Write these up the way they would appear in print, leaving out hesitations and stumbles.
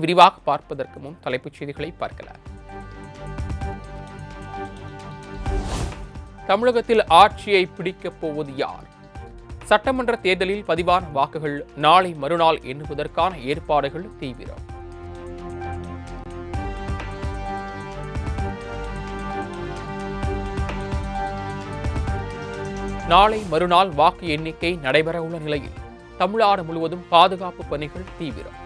விரிவாக பார்ப்பதற்கு முன் தலைப்புச் செய்திகளை பார்க்கலாம். தமிழகத்தில் ஆட்சியை பிடிக்கப் போவது யார்? சட்டமன்ற தேர்தலில் பதிவான வாக்குகள் நாளை மறுநாள் எண்ணுவதற்கான ஏற்பாடுகள் தீவிரம். நாளை மறுநாள் வாக்கு எண்ணிக்கை நடைபெறவுள்ள நிலையில் தமிழ்நாடு முழுவதும் பாதுகாப்பு பணிகள் தீவிரம்.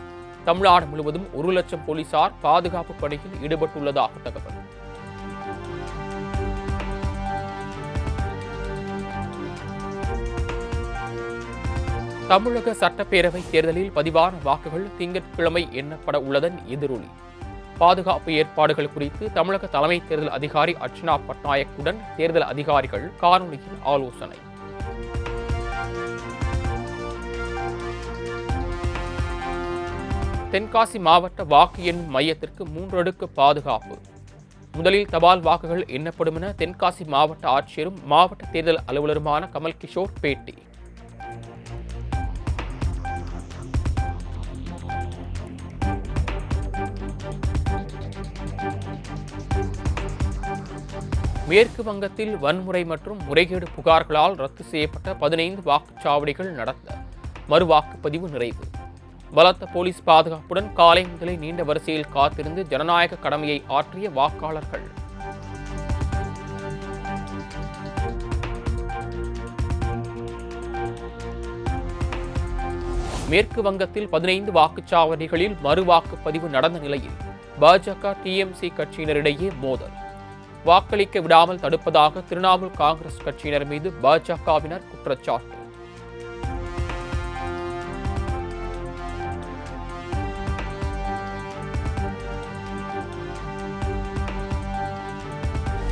தமிழ்நாடு முழுவதும் 1 லட்சம் போலீசார் பாதுகாப்பு பணியில் ஈடுபட்டுள்ளதாக தகவல். தமிழக சட்டப்பேரவை தேர்தலில் பதிவான வாக்குகள் திங்கட்கிழமை எண்ணப்பட உள்ளதன் எதிரொலி. பாதுகாப்பு ஏற்பாடுகள் குறித்து தமிழக தலைமை தேர்தல் அதிகாரி அர்ச்சனா பட்நாயக்குடன் தேர்தல் அதிகாரிகள் காணொலியில் ஆலோசனை. தென்காசி மாவட்ட வாக்கு எண்ணும் மையத்திற்கு 3 அடுக்கு பாதுகாப்பு. முதலில் தபால் வாக்குகள் எண்ணப்படும் என தென்காசி மாவட்ட ஆட்சியரும் மாவட்ட தேர்தல் அலுவலருமான கமல் கிஷோர் பேட்டி. மேற்கு வங்கத்தில் வன்முறை மற்றும் முறைகேடு புகார்களால் ரத்து செய்யப்பட்ட 15 வாக்குச்சாவடிகள் நடத்த மறுவாக்குப்பதிவு நிறைவு. பலத்த போலீஸ் பாதுகாப்புடன் காலை முதலே நீண்ட வரிசையில் காத்திருந்து ஜனநாயக கடமையை ஆற்றிய வாக்காளர்கள். மேற்கு வங்கத்தில் 15 வாக்குச்சாவடிகளில் மறுவாக்குப்பதிவு நடந்த நிலையில் பாஜக டிஎம்சி கட்சியினரிடையே மோதல். வாக்களிக்க விடாமல் தடுப்பதாக திரிணாமுல் காங்கிரஸ் கட்சியினர் மீது பாஜகவினர் குற்றச்சாட்டு.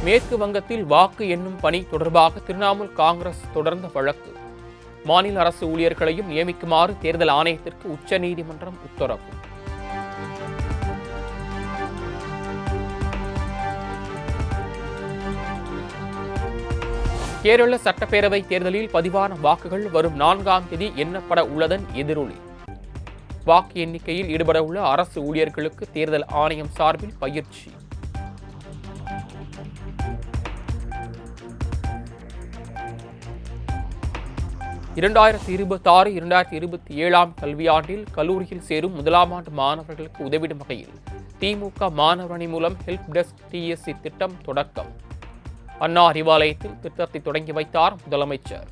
மேற்கு வங்கத்தில் வாக்கு எண்ணும் பணி தொடர்பாக திரிணாமுல் காங்கிரஸ் தொடர்ந்த வழக்கு. மாநில அரசு ஊழியர்களையும் நியமிக்குமாறு தேர்தல் ஆணையத்திற்கு உச்சநீதிமன்றம் உத்தரவு. கேரள சட்டப்பேரவை தேர்தலில் பதிவான வாக்குகள் வரும் 4ஆம் தேதி எண்ணப்பட உள்ளதன் எதிரொலி. வாக்கு எண்ணிக்கையில் ஈடுபட உள்ள அரசு ஊழியர்களுக்கு தேர்தல் ஆணையம் சார்பில் பயிற்சி. இரண்டாயிரத்தி 26-2027 கல்வியாண்டில் கல்லூரியில் சேரும் 1ஆம் ஆண்டு மாணவர்களுக்கு உதவிடும் வகையில் திமுக மாணவர் அணி மூலம் ஹெல்ப் டெஸ்க் டிஎஸ்சி திட்டம் தொடக்கம். அண்ணா அறிவாலயத்தில் திட்டத்தை தொடங்கி வைத்தார் முதலமைச்சர்.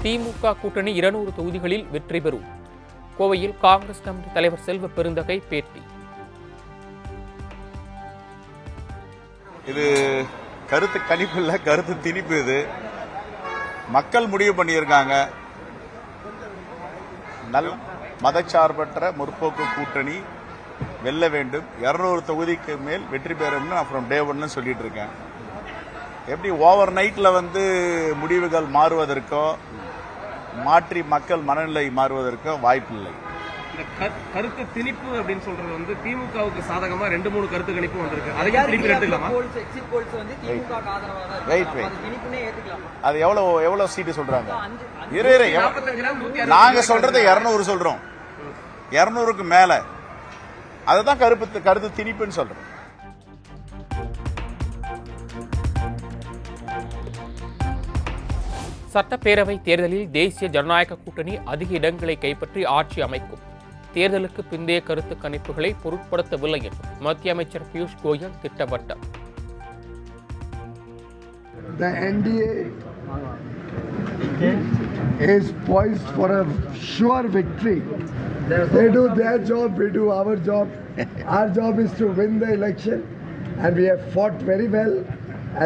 திமுக கூட்டணி 200 தொகுதிகளில் வெற்றி பெறும். கோவையில் காங்கிரஸ் கமிட்டி தலைவர் செல்வ பெருந்தகை பேட்டி. இது கருத்து கணிப்பு இல்ல, கருத்து திணிப்பு. இது மக்கள் முடிவு பண்ணியிருக்காங்க. நல்ல மதச்சார்பற்ற முற்போக்கு கூட்டணி வெல்ல வேண்டும், 200 தொகுதிக்கு மேல் வெற்றி பெறும்னு நான் ஃப்ரம் டே 1 சொல்லிட்டு இருக்கேன். எப்படி ஓவர் நைட்ல முடிவுகள் மாறுவதற்கோ மாற்றி மக்கள் மனநிலை மாறுவதற்கோ வாய்ப்பில்லை. கருத்து திணிப்பு அப்படின்னு சொல்றது திமுகவுக்கு சாதகமா 2-3 கருத்து கணிப்பு வந்திருக்கு. அதையும் திருப்பி எடுத்துக்கலாமா? அது எவ்வளவு சீட்டு சொல்றாங்க? நாங்க சொல்றது 200 சொல்றோம், 200க்கு மேல. அதுதான் கருத்து திணிப்புன்னு சொல்றோம். சட்டப்பேரவை தேர்தலில் தேசிய ஜனநாயக கூட்டணி அதிக இடங்களை கைப்பற்றி ஆட்சி அமைக்கும். தேர்தலுக்கு பிந்தைய கருத்து கணிப்புகளை பொருட்படுத்தவில்லை என்று மத்திய அமைச்சர் Piyush Goyal திட்டவட்டம். The NDA is poised for a sure victory. They do their job, we do our job. Our job is to win the election, and we have fought very well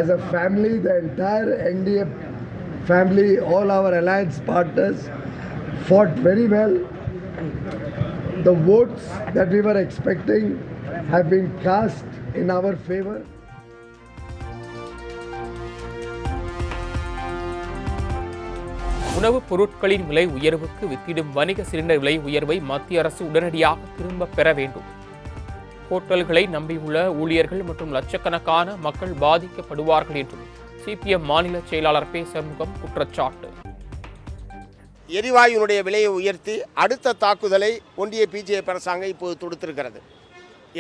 as a family. The entire NDA family, all our alliance partners fought very well. The votes that we were expecting have been cast in our favor. உணவுப் பொருட்களின் விலை உயர்வுக்கு வித்திடும் வணிக cylinder விலை உயர்வை மத்திய அரசு உடனடியாக திரும்பப் பெற வேண்டும். ஹோட்டல்களை நம்பியுள்ள ஊழியர்கள் மற்றும் லட்சக்கணக்கான மக்கள் பாதிக்கப்படுவார்கள் என்றும் சிபிஎம் மாநில செயலாளர் பே. சண்முகம் குற்றச்சாட்டு. எரிவாயுனுடைய விலையை உயர்த்தி அடுத்த தாக்குதலை ஒன்றிய பிஜேபி அரசாங்கம் இப்போது தொடுத்திருக்கிறது.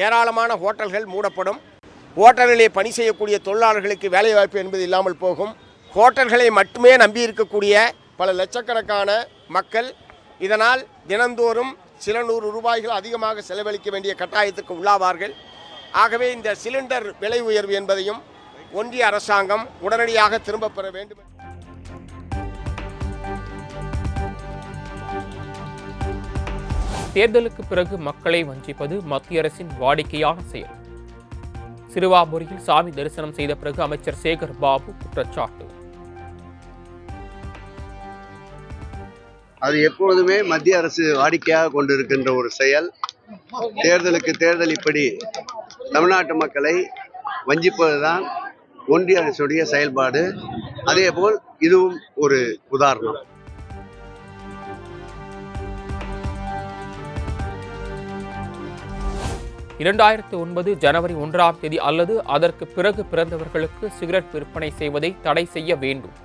ஏராளமான ஹோட்டல்கள் மூடப்படும். ஹோட்டல்களிலே பணி செய்யக்கூடிய தொழிலாளர்களுக்கு வேலைவாய்ப்பு என்பது இல்லாமல் போகும். ஹோட்டல்களை மட்டுமே நம்பியிருக்கக்கூடிய பல லட்சக்கணக்கான மக்கள் இதனால் தினந்தோறும் சில நூறு ரூபாய்கள் அதிகமாக செலவழிக்க வேண்டிய கட்டாயத்துக்கு உள்ளாவார்கள். ஆகவே இந்த சிலிண்டர் விலை உயர்வு என்பதையும் ஒன்றிய அரசாங்கம் உடனடியாக திரும்பப் பெற வேண்டும். தேர்தலுக்கு பிறகு மக்களை வஞ்சிப்பது மத்திய அரசின் வாடிக்கையான செயல். சிறுவாபுரியில் சாமி தரிசனம் செய்த பிறகு அமைச்சர் சேகர் பாபு குற்றச்சாட்டு. அது எப்பொழுதுமே மத்திய அரசு வாடிக்கையாக கொண்டிருக்கின்ற ஒரு செயல். தேர்தலுக்கு தேர்தல் இப்படி தமிழ்நாட்டு மக்களை வஞ்சிப்பதுதான் ஒன்றிய அரசுடைய செயல்பாடு. அதேபோல் இதுவும் ஒரு உதாரணம். ஜனவரி 1 அல்லது அதற்கு பிறகு பிறந்தவர்களுக்கு சிகரெட் விற்பனை செய்வதை தடை செய்ய வேண்டும்.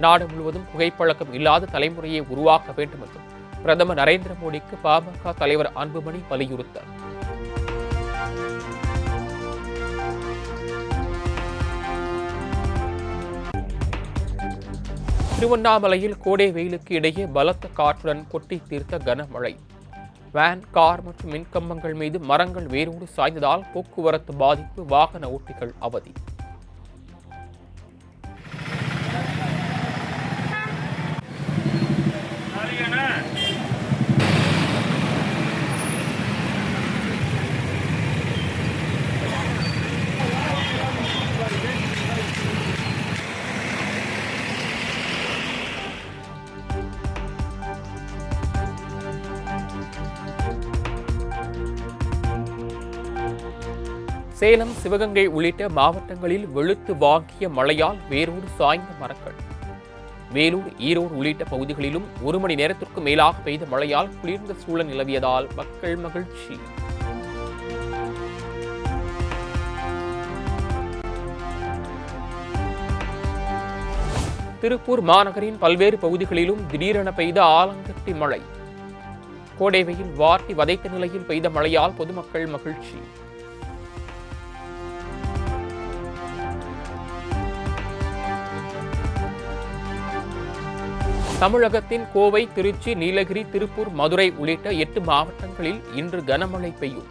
நாடு முழுவதும் புகைப்பழக்கம் இல்லாத தலைமுறையை உருவாக்க வேண்டும் என்றும் பிரதமர் நரேந்திர மோடிக்கு பாமக தலைவர் அன்புமணி வலியுறுத்தார். திருவண்ணாமலையில் கோடை வெயிலுக்கு இடையே பலத்த காற்றுடன் கொட்டி தீர்த்த கனமழை. வேன், கார் மற்றும் மின்கம்பங்கள் மீது மரங்கள் வேரோடு சாய்ந்ததால் போக்குவரத்து பாதிப்பு, வாகன ஓட்டிகள் அவதி. சேலம், சிவகங்கை உள்ளிட்ட மாவட்டங்களில் வெளுத்து வாங்கிய மழையால் வேரோடு சாய்ந்த மரங்கள். வேலூர், ஈரோடு உள்ளிட்ட பகுதிகளிலும் 1 மணி நேரத்திற்கு மேலாக பெய்த மழையால் குளிர்ந்த சூழல் நிலவியதால் மக்கள் மகிழ்ச்சி. திருப்பூர் மாநகரின் பல்வேறு பகுதிகளிலும் திடீரென பெய்த ஆலங்கட்டி மழை. கோடை வெயில் வாட்டி வதைத்த நிலையில் பெய்த மழையால் பொதுமக்கள் மகிழ்ச்சி. தமிழகத்தின் கோவை, திருச்சி, நீலகிரி, திருப்பூர், மதுரை உள்ளிட்ட 8 மாவட்டங்களில் இன்று கனமழை பெய்யும்.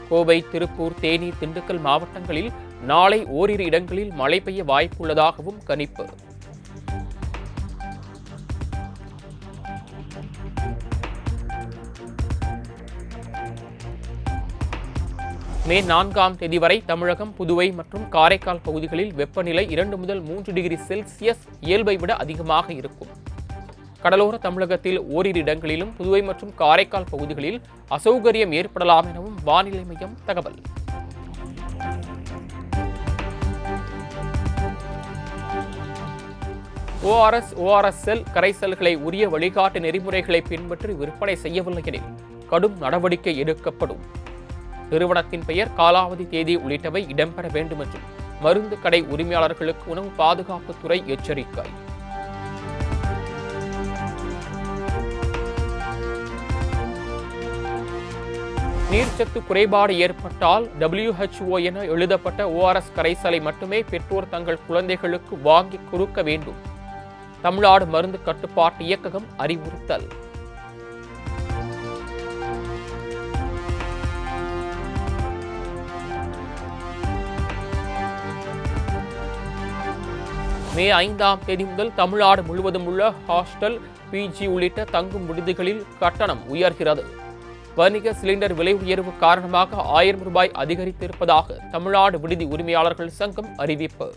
கோவை, திருப்பூர், தேனி, திண்டுக்கல் மாவட்டங்களில் நாளை ஓரிரு இடங்களில் மழை பெய்ய வாய்ப்புள்ளதாகவும் கணிப்பு. மே 4 வரை தமிழகம், புதுவை மற்றும் காரைக்கால் பகுதிகளில் வெப்பநிலை 2 முதல் 3 டிகிரி செல்சியஸ் இயல்பை விட அதிகமாக இருக்கும். கடலோர தமிழகத்தில் ஓரிரு இடங்களிலும் புதுவை மற்றும் காரைக்கால் பகுதிகளில் அசௌகரியம் ஏற்படலாம் எனவும் வானிலை மையம் தகவல். ORS-எல் கரைசல்களை உரிய வழிகாட்டு நெறிமுறைகளை பின்பற்றி விற்பனை செய்யவில்லை எனில் கடும் நடவடிக்கை எடுக்கப்படும். நிறுவனத்தின் பெயர், காலாவதி தேதி உள்ளிட்டவை இடம்பெற வேண்டும் என்றும் மருந்து கடை உரிமையாளர்களுக்கு உணவு பாதுகாப்புத்துறை எச்சரிக்கை. நீர்ச்சத்து குறைபாடு ஏற்பட்டால் WHO என எழுதப்பட்ட ORS கரைசலை மட்டுமே பெற்றோர் தங்கள் குழந்தைகளுக்கு வாங்கி கொடுக்க வேண்டும். தமிழ்நாடு மருந்து கட்டுப்பாட்டு இயக்ககம் அறிவுறுத்தல். மே 5 முதல் தமிழ்நாடு முழுவதும் உள்ள ஹாஸ்டல், PG உள்ளிட்ட தங்கும் விடுதிகளில் கட்டணம் உயர்கிறது. வணிக சிலிண்டர் விலை உயர்வு காரணமாக 1000 ரூபாய் அதிகரித்திருப்பதாக தமிழ்நாடு விடுதி உரிமையாளர்கள் சங்கம் அறிவிப்பு.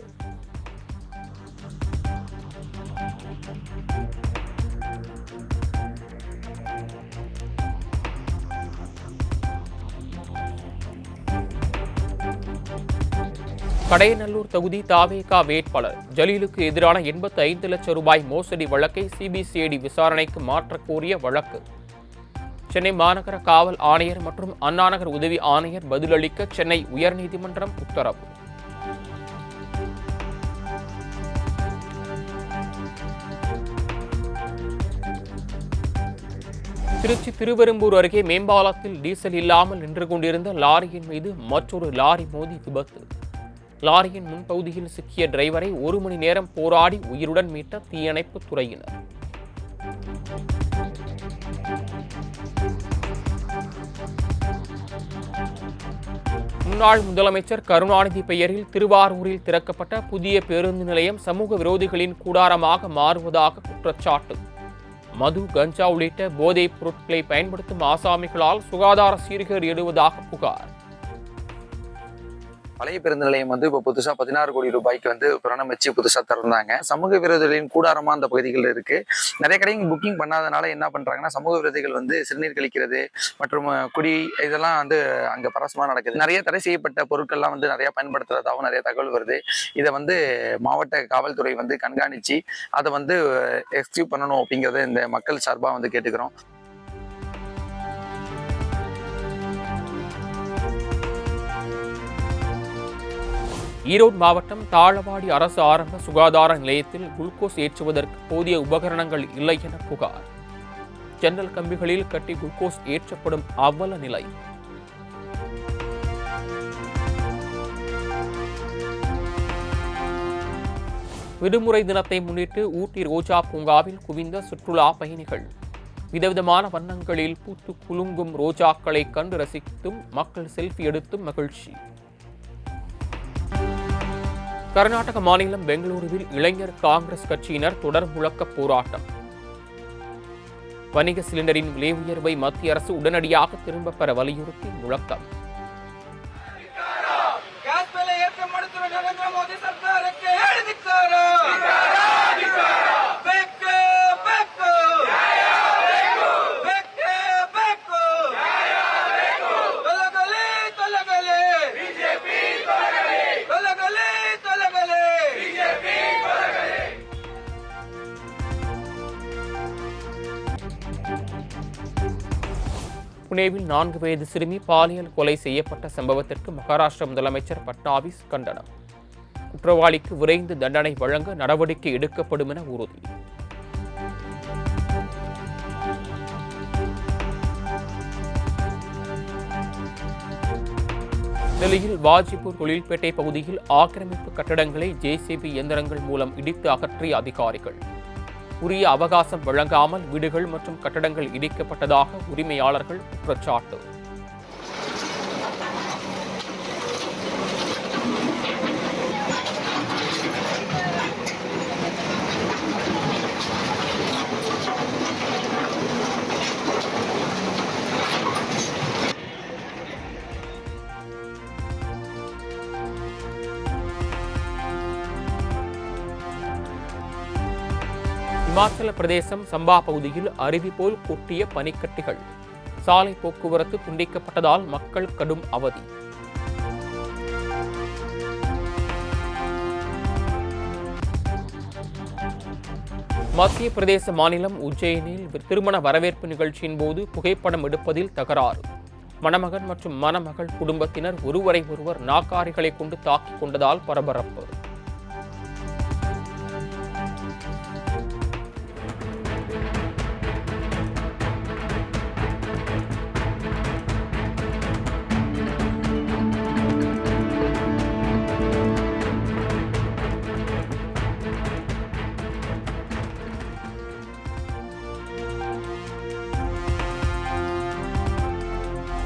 கடையநல்லூர் தொகுதி தாவேகா வேட்பாளர் ஜலீலுக்கு எதிரான 85 லட்சம் ரூபாய் மோசடி வழக்கை CBCID விசாரணைக்கு மாற்றக் கோரிய வழக்கு. சென்னை மாநகர காவல் ஆணையர் மற்றும் அண்ணாநகர் உதவி ஆணையர் பதிலளிக்க சென்னை உயர்நீதிமன்றம் உத்தரவு. திருச்சி திருவெரும்பூர் அருகே மேம்பாலத்தில் டீசல் இல்லாமல் நின்று கொண்டிருந்த லாரியின் மீது மற்றொரு லாரி மோதி விபத்து. லாரியின் முன்பகுதியில் சிக்கிய டிரைவரை 1 மணி நேரம் போராடி உயிருடன் மீட்ட தீயணைப்பு துறையினர். முன்னாள் முதலமைச்சர் கருணாநிதி பெயரில் திருவாரூரில் திறக்கப்பட்ட புதிய பேருந்து நிலையம் சமூக விரோதிகளின் கூடாரமாக மாறுவதாக குற்றச்சாட்டு. மது, கஞ்சா உள்ளிட்ட போதைப் பொருட்களை பயன்படுத்தும் ஆசாமிகளால் சுகாதார சீர்கேடு எழுவதாக புகார். பழைய பேருந்து நிலையம் இப்போ புதுசாக 16 கோடி ரூபாய்க்கு புராணம் வச்சு புதுசாக திறந்தாங்க. சமூக விரோதிகளின் கூடாரமாக அந்த பகுதிகளில் இருக்கு. நிறைய கடைங்க புக்கிங் பண்ணாதனால என்ன பண்றாங்கன்னா, சமூக விரோதிகள் சிறுநீர் கழிக்கிறது மற்றும் குடி இதெல்லாம் அங்கே பரவசமாக நடக்குது. நிறைய தடை செய்யப்பட்ட பொருட்கள்லாம் நிறைய பயன்படுத்துறதாகவும் நிறைய தகவல் வருது. இதை மாவட்ட காவல்துறை கண்காணிச்சு அதை எக்ஸ்கியூட் பண்ணணும் அப்படிங்கிறத இந்த மக்கள் சார்பாக கேட்டுக்கிறோம். ஈரோடு மாவட்டம் தாழவாடி அரசு ஆரம்ப சுகாதார நிலையத்தில் குளுக்கோஸ் ஏற்றுவதற்கு போதிய உபகரணங்கள் இல்லை என புகார். ஜன்னல் கம்பிகளில் கட்டி குளுக்கோஸ் ஏற்றப்படும் அவல நிலை. விடுமுறை தினத்தை முன்னிட்டு ஊட்டி ரோஜா பூங்காவில் குவிந்த சுற்றுலா பயணிகள். விதவிதமான வண்ணங்களில் பூத்து குலுங்கும் ரோஜாக்களை கண்டு ரசித்தும் மக்கள் செல்ஃபி எடுத்தும் மகிழ்ச்சி. கர்நாடக மாநிலம் பெங்களூருவில் இளைஞர் காங்கிரஸ் கட்சியினர் தொடர் முழக்க போராட்டம். வணிக சிலிண்டரின் விலை உயர்வை மத்திய அரசு உடனடியாக திரும்பப் பெற வலியுறுத்தி முழக்கம். புனேவில் 4 வயது சிறுமி பாலியல் கொலை செய்யப்பட்ட சம்பவத்திற்கு மகாராஷ்டிர முதலமைச்சர் பட்னாவிஸ் கண்டனம். குற்றவாளிக்கு விரைந்து தண்டனை வழங்க நடவடிக்கை எடுக்கப்படும் என உறுதி. டெல்லியில் வாஜிப்பூர் தொழில்பேட்டை பகுதியில் ஆக்கிரமிப்பு கட்டடங்களை ஜேசிபி இயந்திரங்கள் மூலம் இடித்து அகற்றிய அதிகாரிகள். உரிய அவகாசம் வழங்காமல் வீடுகள் மற்றும் கட்டடங்கள் இடிக்கப்பட்டதாக உரிமையாளர்கள் குற்றச்சாட்டு. இமாச்சல பிரதேசம் சம்பா பகுதியில் அருவி போல் கொட்டிய பனிக்கட்டிகள். சாலை போக்குவரத்து துண்டிக்கப்பட்டதால் மக்கள் கடும் அவதி. மத்திய பிரதேச மாநிலம் உஜ்ஜயினில் திருமண வரவேற்பு நிகழ்ச்சியின் போது புகைப்படம் எடுப்பதில் தகராறு. மணமகன் மற்றும் மணமகள் குடும்பத்தினர் ஒருவரை ஒருவர் நாக்காரிகளை கொண்டு தாக்கிக் கொண்டதால் பரபரப்பு.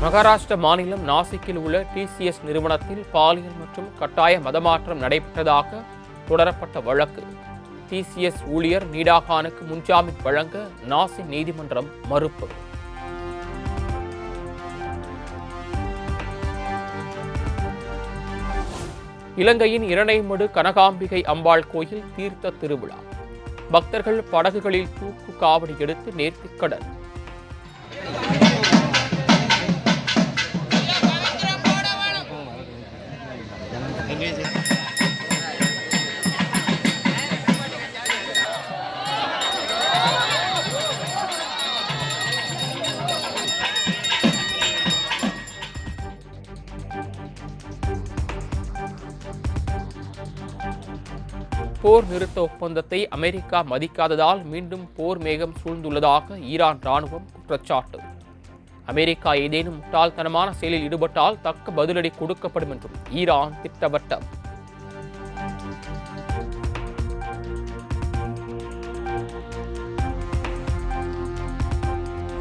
மகாராஷ்டிர மாநிலம் நாசிக்கில் உள்ள டிசிஎஸ் நிறுவனத்தில் பாலியல் மற்றும் கட்டாய மதமாற்றம் நடைபெற்றதாக தொடரப்பட்ட வழக்கு. டிசிஎஸ் ஊழியர் நீடாகானுக்கு முன்ஜாமீன் வழங்க நாசிக் நீதிமன்றம் மறுப்பு. இலங்கையின் இரணைமடு கனகாம்பிகை அம்பாள் கோயில் தீர்த்த திருவிழா. பக்தர்கள் படகுகளில் தூக்கு காவடி எடுத்து நேர்த்திக்கடன். போர் நிறுத்த ஒப்பந்தத்தை அமெரிக்கா மதிக்காததால் மீண்டும் போர் மேகம் சூழ்ந்துள்ளதாக ஈரான் ராணுவம் குற்றச்சாட்டு. அமெரிக்கா ஏதேனும் முட்டாள்தனமான செயலில் ஈடுபட்டால் தக்க பதிலடி கொடுக்கப்படும் என்றும் ஈரான் திட்டவட்டம்.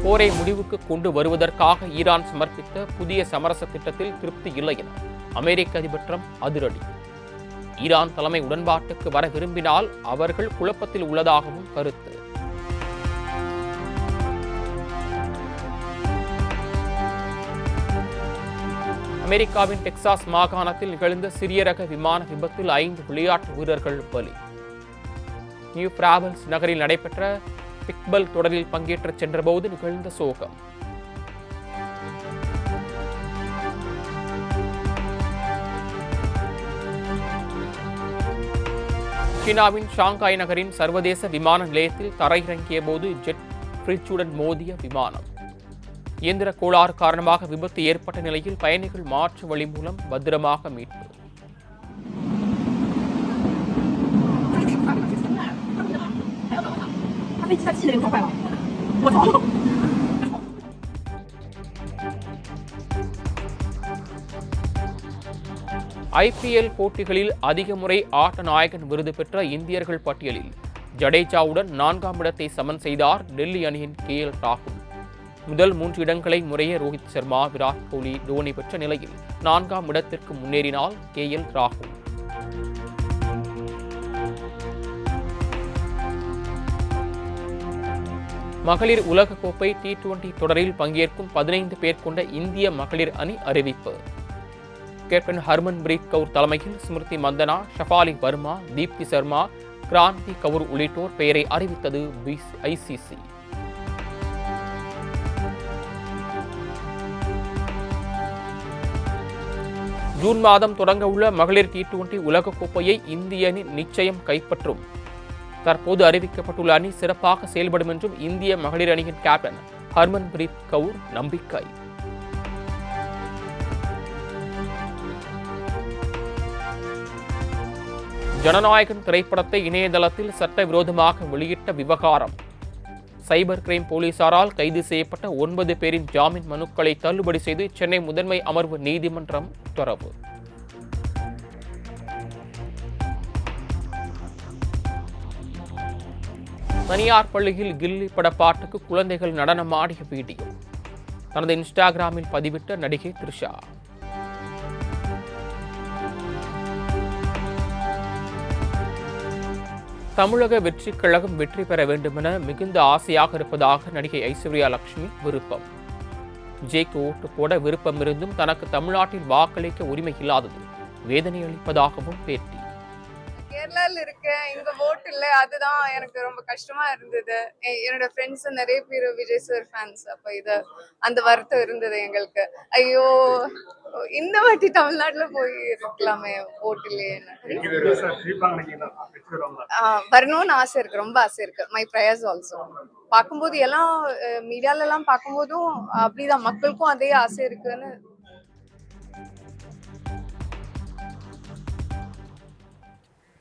போரை முடிவுக்கு கொண்டு வருவதற்காக ஈரான் சமர்ப்பித்த புதிய சமரச திட்டத்தில் திருப்தி இல்லை என அமெரிக்க அதிபர் ட்ரம்ப் அதிரடி. ஈரான் தலைமை உடன்பாட்டுக்கு வர விரும்பினால் அவர்கள் குழப்பத்தில் உள்ளதாகவும் கருத்து. அமெரிக்காவின் டெக்சாஸ் மாகாணத்தில் நிகழ்ந்த சிறிய ரக விமான விபத்தில் 5 விளையாட்டு வீரர்கள் பலி. நியூ பிராவல்ஸ் நகரில் நடைபெற்ற பிக்பல் தொடரில் பங்கேற்ற சென்றபோது நிகழ்ந்த சோகம். சீனாவின் ஷாங்காய் நகரின் சர்வதேச விமான நிலையத்தில் தரையிறங்கிய போது ஜெட் பிரிட்ஜுடன் மோதிய விமானம். இயந்திர கோளாறு காரணமாக விபத்து ஏற்பட்ட நிலையில் பயணிகள் மாற்று வழி மூலம் பத்திரமாக மீட்பு. IPL போட்டிகளில் அதிக முறை ஆட்ட நாயகன் விருது பெற்ற இந்தியர்கள் பட்டியலில் ஜடேஜாவுடன் 4ஆம் இடத்தை சமன் செய்தார் டெல்லி அணியின் KL ராகுல். முதல் 3 இடங்களை முறையே ரோஹித் சர்மா, விராட் கோலி, தோனி பெற்ற நிலையில் 4ஆம் இடத்திற்கு முன்னேறினார் KL ராகுல். மகளிர் உலகக்கோப்பை T20 தொடரில் பங்கேற்கும் 15 பேர் கொண்ட இந்திய மகளிர் அணி அறிவிப்பு. கேப்டன் ஹர்மன்பிரீத் கவுர் தலைமையில் ஸ்மிருதி மந்தனா, ஷஃபாலி வர்மா, தீப்தி சர்மா, கிராந்தி கவுர் உள்ளிட்டோர் பெயரை அறிவித்தது ICC. ஜூன் மாதம் தொடங்க உள்ள மகளிர் T20 உலகக்கோப்பையை இந்திய அணி நிச்சயம் கைப்பற்றும். தற்போது அறிவிக்கப்பட்டுள்ள அணி சிறப்பாக செயல்படும் என்றும் இந்திய மகளிர் அணியின் கேப்டன் ஹர்மன்பிரீத் கவுர் நம்பிக்கை. ஜனநாயகன் திரைப்படத்தை இணையதளத்தில் சட்டவிரோதமாக வெளியிட்ட விவகாரம். சைபர் கிரைம் போலீசாரால் கைது செய்யப்பட்ட 9 பேரின் ஜாமீன் மனுக்களை தள்ளுபடி செய்து சென்னை முதன்மை அமர்வு நீதிமன்றம் உத்தரவு. தனியார் பள்ளியில் கில்லி பட பாட்டுக்கு குழந்தைகள் நடனமாடிய வீடியோ தனது இன்ஸ்டாகிராமில் பதிவிட்ட நடிகை த்ரிஷா. தமிழக வெற்றிக் கழகம் வெற்றி பெற வேண்டுமென மிகுந்த ஆசையாக இருப்பதாக நடிகை ஐஸ்வர்யா லட்சுமி விருப்பம். விஜய்க்கு ஓட்டு போட விருப்பம் இருந்தும் தனக்கு தமிழ்நாட்டில் வாக்களிக்க உரிமை இல்லாதது வேதனை அளிப்பதாகவும் பேட்டி. கேரளால இருக்கேன், இங்க ஓட்டு இல்லை, அதுதான் எனக்கு ரொம்ப கஷ்டமா இருந்தது. என்னோட ஃப்ரெண்ட்ஸ் நிறைய பேர் விஜய் சார் ஃபேன்ஸ். அப்ப அந்த வருத்தம் இருந்தது எங்களுக்கு. ஐயோ, இந்த வாட்டி தமிழ்நாட்டுல போய் இருக்கலாமே, ஓட்டு இல்லையே. வரணும்னு ஆசை இருக்கு, ரொம்ப ஆசை இருக்கு. My prayers also. பார்க்கும்போது எல்லாம் மீடியால எல்லாம் பார்க்கும்போதும் அப்படிதான், மக்களுக்கும் அதே ஆசை இருக்குன்னு